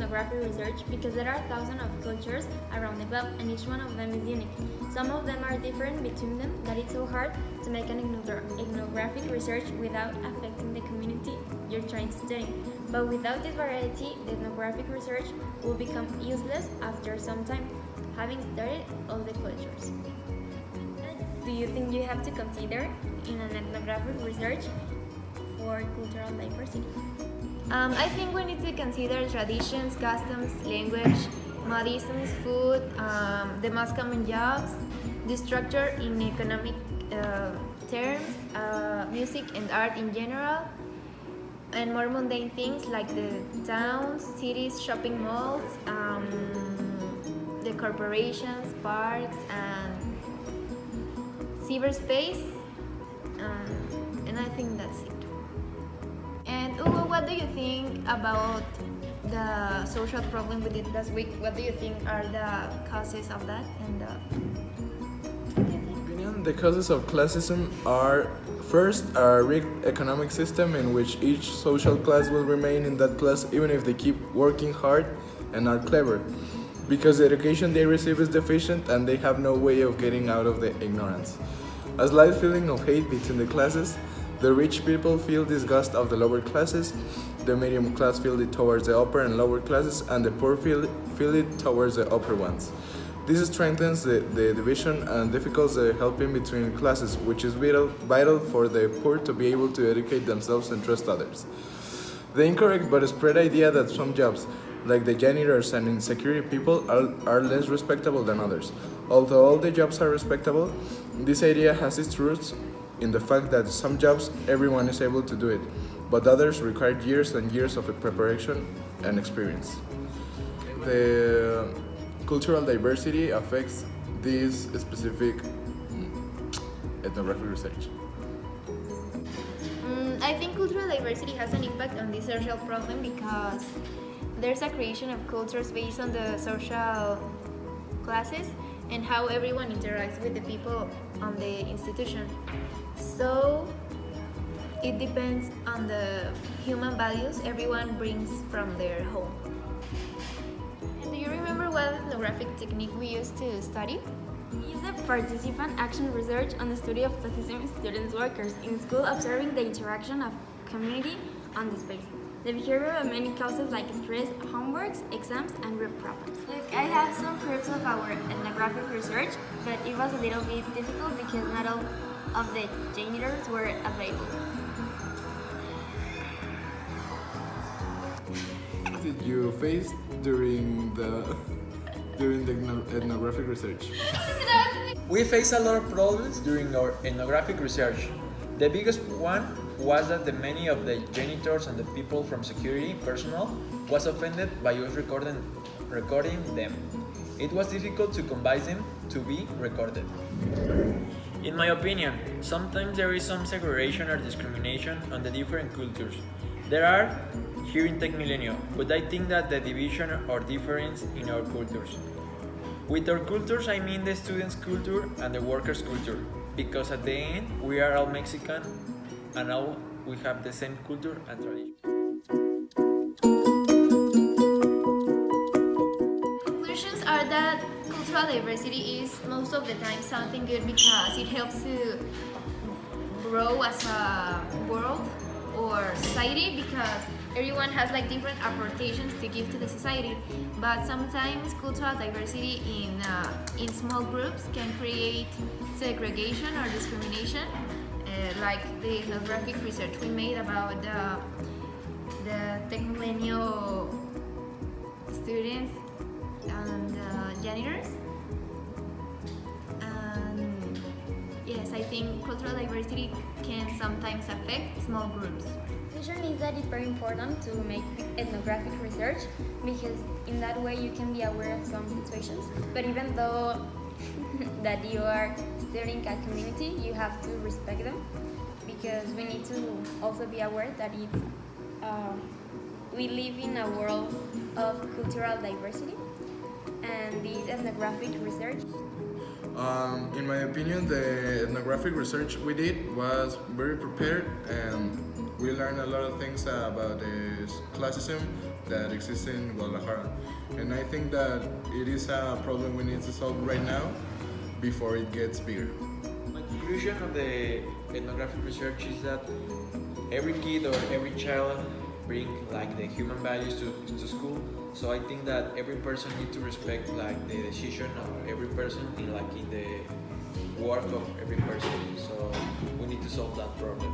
ethnographic research because there are thousands of cultures around the globe and each one of them is unique. Some of them are different between them that it's so hard to make an ethnographic research without affecting the community you're trying to study. But without this variety, the ethnographic research will become useless after some time, having studied all the cultures. Do you think you have to consider in an ethnographic research for cultural diversity? I think we need to consider traditions, customs, language, modisms, food, the most common jobs, the structure in economic terms, music and art in general, and more mundane things like the towns, cities, shopping malls, the corporations, parks, and cyberspace, and I think that's it. And Hugo, what do you think about the social problem we did last week? What do you think are the causes of that? And The causes of classism are first a rigged economic system in which each social class will remain in that class even if they keep working hard and are clever, because the education they receive is deficient and they have no way of getting out of the ignorance. A slight feeling of hate between the classes. The rich people feel disgust of the lower classes, the medium class feel it towards the upper and lower classes, and the poor feel it towards the upper ones. This strengthens the division and difficulties the helping between classes, which is vital for the poor to be able to educate themselves and trust others. The incorrect but spread idea that some jobs, like the janitors and insecurity people, are less respectable than others. Although all the jobs are respectable, this idea has its roots in the fact that some jobs everyone is able to do it, but others require years and years of preparation and experience. The cultural diversity affects this specific ethnographic research. I think cultural diversity has an impact on this social problem because there's a creation of cultures based on the social classes and how everyone interacts with the people on the institution. So it depends on the human values everyone brings from their home. And do you remember what ethnographic technique we used to study? We use the participant action research on the study of classism students workers in school, observing the interaction of community on the space, the behavior of many causes like stress, homeworks, exams, and group problems. Look, I have some proofs of our ethnographic research, but it was a little bit difficult because not all of the janitors were available. What did you face during the ethnographic research? We faced a lot of problems during our ethnographic research. The biggest one was that many of the janitors and the people from security personnel was offended by us recording them. It was difficult to convince them to be recorded. In my opinion, sometimes there is some segregation or discrimination on the different cultures. There are here in Tecmilenio, but I think that the division or difference in our cultures. With our cultures, I mean the students' culture and the workers' culture, because at the end, we are all Mexican and all we have the same culture and tradition. Conclusions are that cultural diversity is most of the time something good because it helps to grow as a world or society, because everyone has like different apportations to give to the society, but sometimes cultural diversity in small groups can create segregation or discrimination, like the ethnographic research we made about the Tecmilenio students and janitors. And yes, I think cultural diversity can sometimes affect small groups. Conclusion is that it's very important to make ethnographic research because in that way you can be aware of some situations. But even though that you are studying a community, you have to respect them because we need to also be aware that we live in a world of cultural diversity, and this ethnographic research. In my opinion, the ethnographic research we did was very prepared, and we learned a lot of things about classism, that exists in Guadalajara. And I think that it is a problem we need to solve right now before it gets bigger. My conclusion of the ethnographic research is that every kid or every child bring like the human values to school. So I think that every person need to respect like the decision of every person in the work of every person. So we need to solve that problem.